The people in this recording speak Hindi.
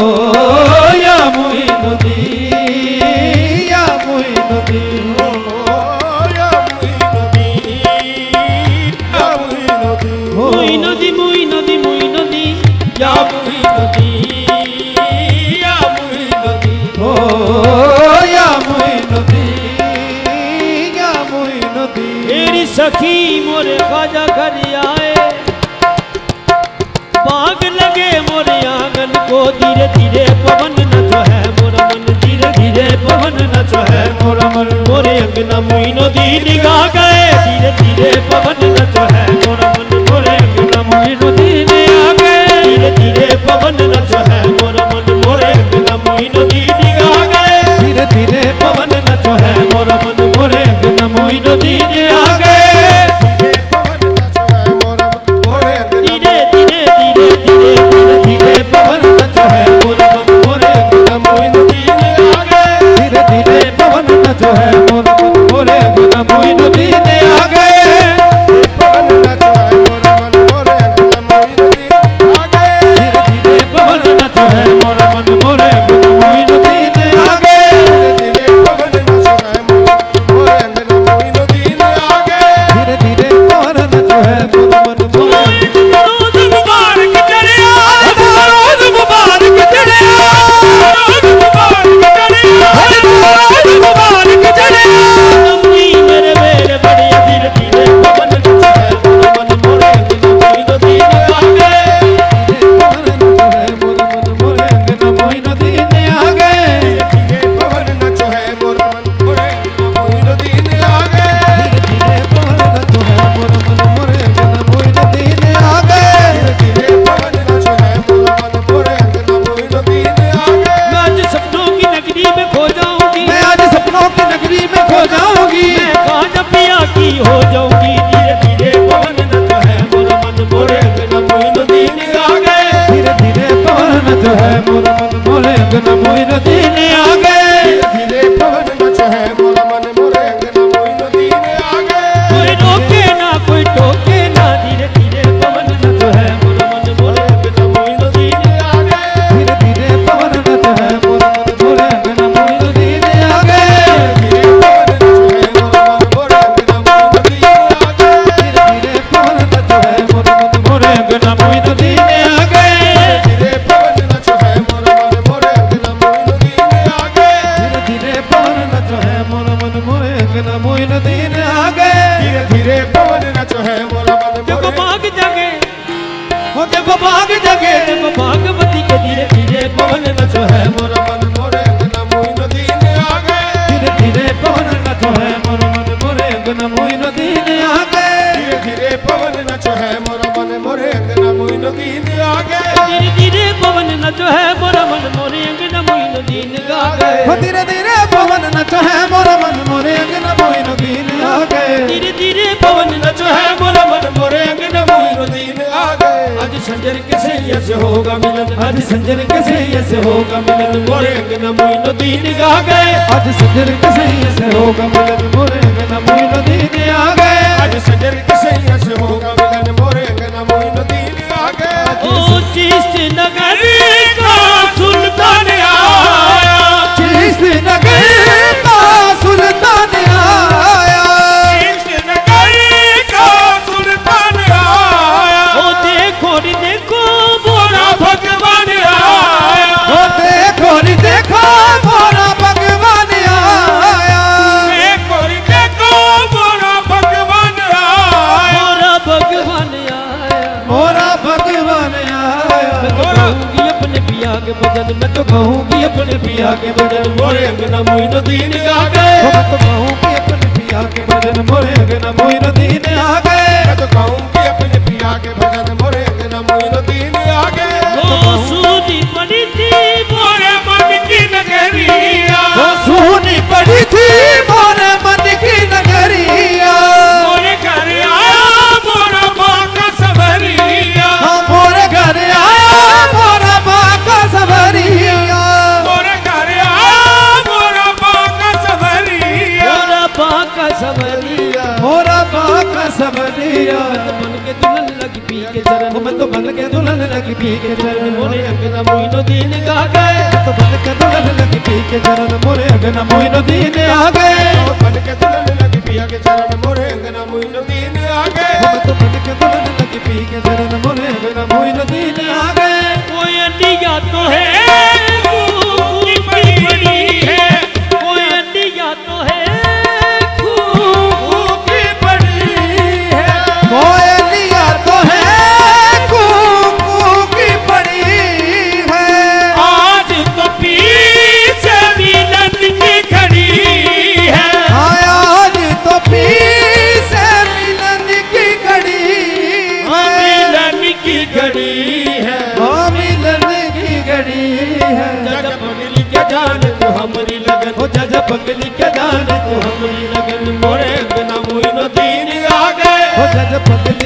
या मोइनुद्दीन या मोइनुद्दीन या मोइनुद्दीन या मोइनुद्दीन मोइनुद्दीन मोइनुद्दीन मोइनुद्दीन या मोइनुद्दीन या मोइनुद्दीन हो या मोइनुद्दीन या मोइनुद्दीन। मेरी सखी मोरे ख्वाजा घर आए बाग लगे मोरे आंगन को धीरे धीरे पवन नचो है मोरा मन धीरे धीरे पवन नचो है मोरा मन मोरे अंगना मोइनुद्दीन गा गए धीरे धीरे पवन नचो है मोरा मन मोरे अंगना मोइनुद्दीन आ गए धीरे धीरे पवन नचो है मोरा मन मोरे अंगना मोइनुद्दीन गा गए धीरे धीरे पवन नचो है मोरा मन मोरे अंगना मोइनुद्दीन आ गए पवन नचो है मोरा मन मोरे अंगना मोइनुद्दीन आ गए धीरे धीरे पवन नचो है मोरा मन मोरे अंगना मोइनुद्दीन आ गए पवन नचो है मोरा मन मोरे अंगना मोइनुद्दीन आ गए धीरे धीरे पवन नचो है मोरा मन मोरे अंगना मोइनुद्दीन आ गए धीरे पवन नचो है मोरे अंगना मोइनुद्दीन आ गए धीरे धीरे पवन नचो है मोरा मन मोरे हो जाऊंगी धीरे धीरे पवन नचो है मोरा मन मोरे अंगना मोइनुद्दीन आ गए धीरे धीरे पवन नचो है मोरा मन मोरे अंगना मोइनुद्दीन आ गए धीरे पवन नचो है मोरा मन मोरे अंगना मोइनुद्दीन आ गए कोई रोके ना कोई टोके ना धीरे धीरे पवन नचो है मोरा मन मोरे अंगना मोइनुद्दीन आ गए धीरे धीरे पवन नचो है मोरा मन मोरे अंगना मोइनुद्दीन आ गए धीरे पवन नचो है मोरा मन मोरे अंगना अंगना मोइनुद्दीन आ गए धीरे पवन नचो है मोरा मन मोरे अंगना मोइनुद्दीन आ गए धीरे धीरे पवन नचो है मोरा मन मोरे अंगना मोइनुद्दीन आ गए धीरे धीरे पवन नचो है मोरा मन देखो बाग जगे हो देखो बाग जगे देखो भागवती के धीरे धीरे पवन नचो है मोरा मन मोरे अंगना मोइनुद्दीन आ गए धीरे धीरे पवन नचो है मोरा मन मोरे अंगना मोइनुद्दीन आ गए धीरे धीरे पवन नचो है मोरा मन मोरे अंगना मोइनुद्दीन आ गए धीरे धीरे पवन नचो है मोरा मन मोरे अंगना मोइनुद्दीन आ गए धीरे धीरे पवन नचो है मोरा मन मोरे अंगना मोइनुद्दीन आ गए धीरे धीरे पवन नचो है मोरा मन मोरे अंगना मोइनुद्दीन आ गए आज संजर के सैया से होगा मिलन आज संजर के सैया से होगा मिलन मोरे अंगना मोइनुद्दीन आ गए आज संजर के सैया से होगा मिलन मोरे अंगना मोइनुद्दीन आ गए आज संजर के सैया से होगा मिलन मोरे अंगना मोइनुद्दीन आ गए ओ चिश्ती नगर का सुल्तान आया चिश्ती नगर का सुल्तान आया चिश्ती नगर का सुल्तान आया ओ देखो रे देखो मोरा भगवान आया ओ देखो रे देखो मोरा भगवान आया देखो रे देखो मोरा भगवान आया मोरा भगवान आया मोरा भगवान आया मैं तो गाऊंगी अपने पिया के भजन मैं तो गाऊंगी अपने पिया के भजन मोरे अंगना मोइनुद्दीन आ गए मैं तो गाऊंगी अपने पिया के भजन मोरे अंगना मोइनुद्दीन आ गए मैं तो गाऊंगी अपने पिया के भजन मोरे अंगना मोइनुद्दीन आ गए वो सूनी पड़ी थी मोरे मन की नगरिया वो सूनी पड़ी थी मोरे मन की नगरिया मोरे घर आया मोरा माँ का सवरिया मोरे घर आया मोरा माँ का सवरिया मोरे घर आया मोरा माँ का सवरिया मोरा माँ का सवरिया मोरा माँ का सवरिया बन के दुल्हन लगी पी के चरण मैं तो बन के दुल्हन लगी पी के चरण मोरे अंगना मोइनुद्दीन आ गए लगी पी के चरण मोरे अंगना मोइनुद्दीन आ गए बन के दुल्हन लगी पिया के चरण मोरे अंगना मोइनुद्दीन आ गए तो बन के दुल्हन लगी पी के चरण मोरे अंगना मोइनुद्दीन आ गए कोई अंडिया तो है खूब बड़ी है कोई अंडिया तो है खूब बड़ी है कोयलिया तो है खूब की बड़ी है आज तो पीछे मिलन की घड़ी है आज तो पीछे मिलन की घड़ी है मिलन की घड़ी है मिलन की घड़ी है जग पगली के जान तू हमारी लगन ओ जज पगली के जान तू हमारी लगन मोरे अंगना मोइनुद्दीन आ गए ओ जज पगली